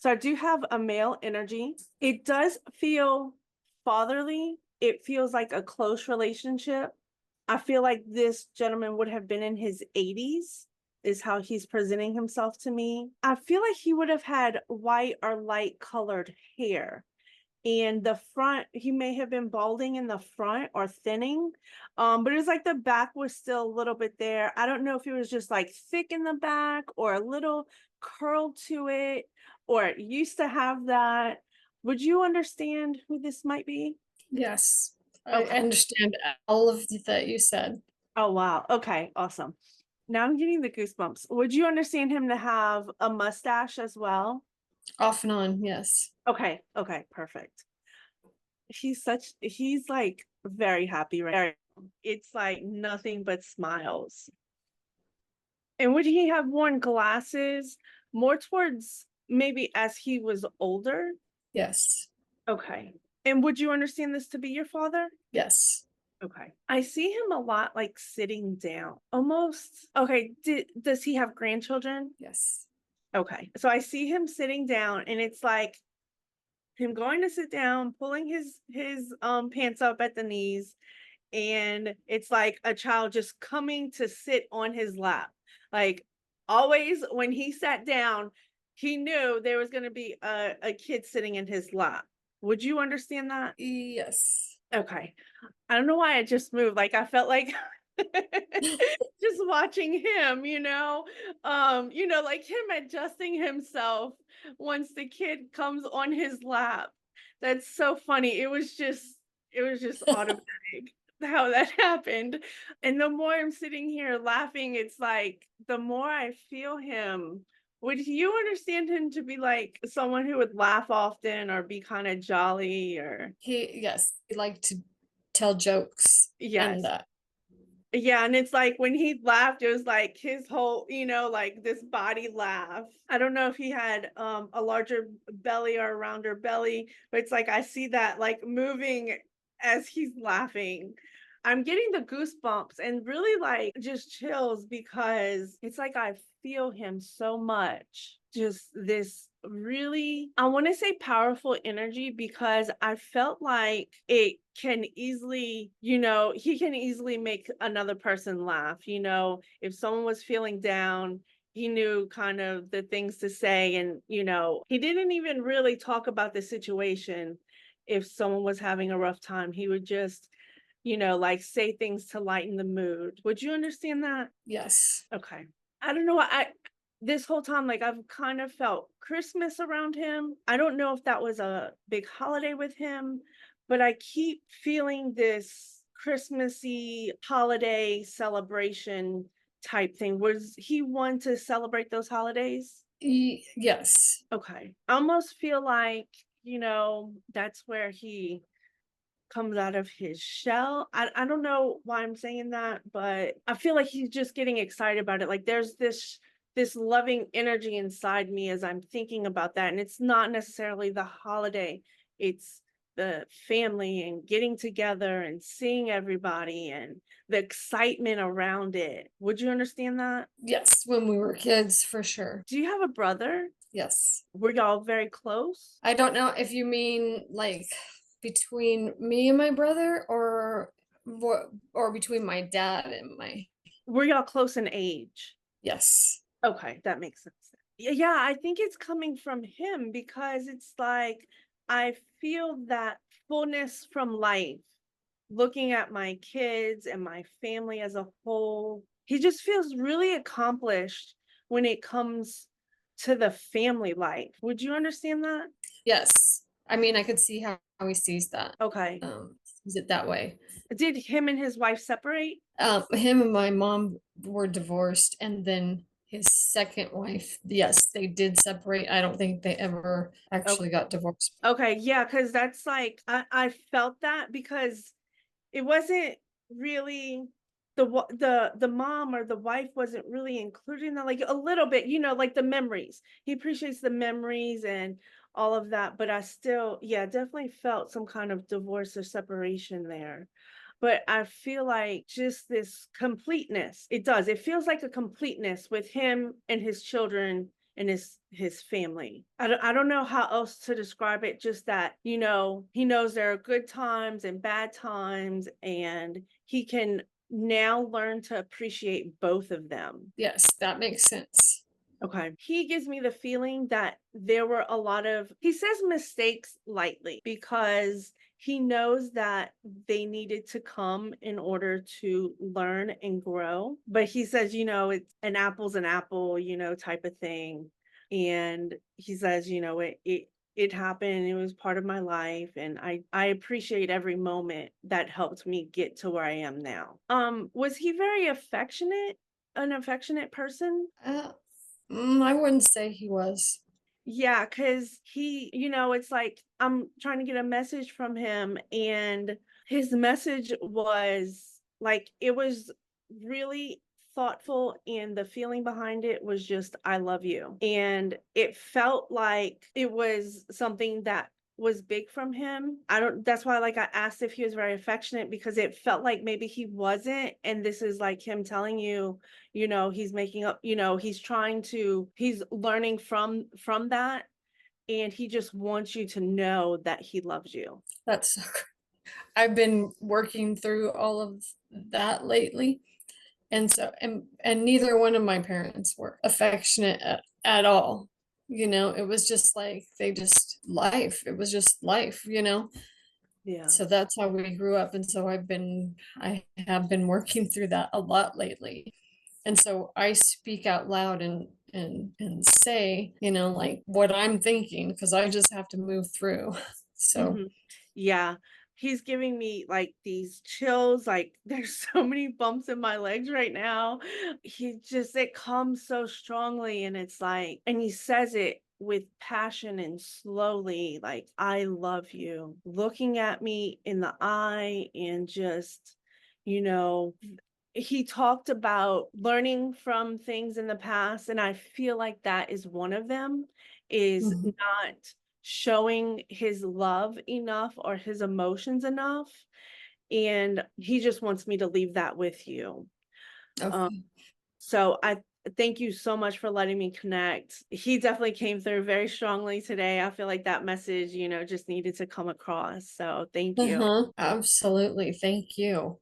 So I do have a male energy. It does feel fatherly. It feels like a close relationship. I feel like this gentleman would have been in his 80s, is how he's presenting himself to me. I feel like he would have had white or light colored hair. And the front, he may have been balding in the front or thinning. But it was like the back was still a little bit there. I don't know if it was just like thick in the back or a little curl to it, or it used to have that. Would you understand who this might be? Yes, I Okay. understand all of that you said. Oh, wow. Okay, awesome. Now I'm getting the goosebumps. Would you understand him to have a mustache as well? Off and on, yes. Okay, okay, perfect. He's like very happy, right? It's like nothing but smiles. And would he have worn glasses more towards maybe as he was older? Yes. Okay. And would you understand this to be your father? Yes. Okay. I see him a lot like sitting down. Almost. Okay, does he have grandchildren? Yes. Okay. So I see him sitting down and it's like him going to sit down, pulling his pants up at the knees, and it's like a child just coming to sit on his lap. Like always when he sat down, he knew there was going to be a kid sitting in his lap. Would you understand that? Yes. Okay. I don't know why I just moved. Like I felt like just watching him, like him adjusting himself once the kid comes on his lap. That's so funny. It was just automatic how that happened. And the more I'm sitting here laughing, it's like the more I feel him. Would you understand him to be like someone who would laugh often or be kind of jolly or He liked to tell jokes and yes. Yeah, and it's like when he laughed, it was like his whole, like this body laugh. I don't know if he had a larger belly or a rounder belly, but it's like I see that like moving as he's laughing. I'm getting the goosebumps and really like just chills because it's like I feel him so much. Just this really, I want to say powerful energy because I felt like it can easily, he can easily make another person laugh. If someone was feeling down, he knew kind of the things to say. And, he didn't even really talk about the situation. If someone was having a rough time, he would just, like say things to lighten the mood. Would you understand that? yes. Okay. I don't know. This whole time, like I've kind of felt Christmas around him. I don't know if that was a big holiday with him, but I keep feeling this Christmassy holiday celebration type thing. Was he one to celebrate those holidays? Yes. Okay. I almost feel like, that's where he comes out of his shell. I don't know why I'm saying that, but I feel like he's just getting excited about it. Like there's this loving energy inside me as I'm thinking about that. And it's not necessarily the holiday. It's the family and getting together and seeing everybody and the excitement around it. Would you understand that? Yes, when we were kids, for sure. Do you have a brother? Yes. Were y'all very close? I don't know if you mean like between me and my brother or between my dad and my Were y'all close in age? yes. Okay, that makes sense. Yeah, I think it's coming from him because it's like I feel that fullness from life, looking at my kids and my family as a whole. He just feels really accomplished when it comes to the family life. Would you understand that? Yes. I mean, I could see how he sees that. Okay. Sees it that way. Did him and his wife separate? Him and my mom were divorced, and then his second wife, yes, they did separate. I don't think they ever actually got divorced. Okay, yeah, because that's like I felt that because it wasn't really the mom or the wife wasn't really included in that, like a little bit, like the memories. He appreciates the memories and all of that, but I still, yeah, definitely felt some kind of divorce or separation there. But I feel like just this completeness. It does. It feels like a completeness with him and his children and his family. I don't know how else to describe it, just that, he knows there are good times and bad times, and he can now learn to appreciate both of them. Yes, that makes sense. Okay. He gives me the feeling that there were a lot of, he says mistakes lightly because he knows that they needed to come in order to learn and grow. But he says, it's an apple's an apple, type of thing. And he says, it happened. It was part of my life. And I appreciate every moment that helped me get to where I am now. Was he very affectionate? An affectionate person? Uh, I wouldn't say he was. Yeah, cause it's like I'm trying to get a message from him, and his message was like, it was really thoughtful, and the feeling behind it was just, "I love you." And it felt like it was something that was big from him. I don't That's why, like, I asked if he was very affectionate, because it felt like maybe he wasn't, and this is like him telling you, he's making up, he's learning from that, and he just wants you to know that he loves you. That's I've been working through all of that lately. And so and neither one of my parents were affectionate at all. It was just like they just life. It was just life. Yeah. So that's how we grew up. And so I have been working through that a lot lately. And so I speak out loud and say, like what I'm thinking, because I just have to move through. So Mhm. Yeah. He's giving me like these chills, like there's so many bumps in my legs right now. It comes so strongly, and it's like, and he says it with passion and slowly, like, "I love you." Looking at me in the eye, and just, you know, he talked about learning from things in the past, and I feel like that is one of them, is mhm, not showing his love enough or his emotions enough, and he just wants me to leave that with you. Um, okay. so I thank you so much for letting me connect. He definitely came through very strongly today. I feel like that message, just needed to come across. So thank you. Uh-huh. Absolutely. Thank you.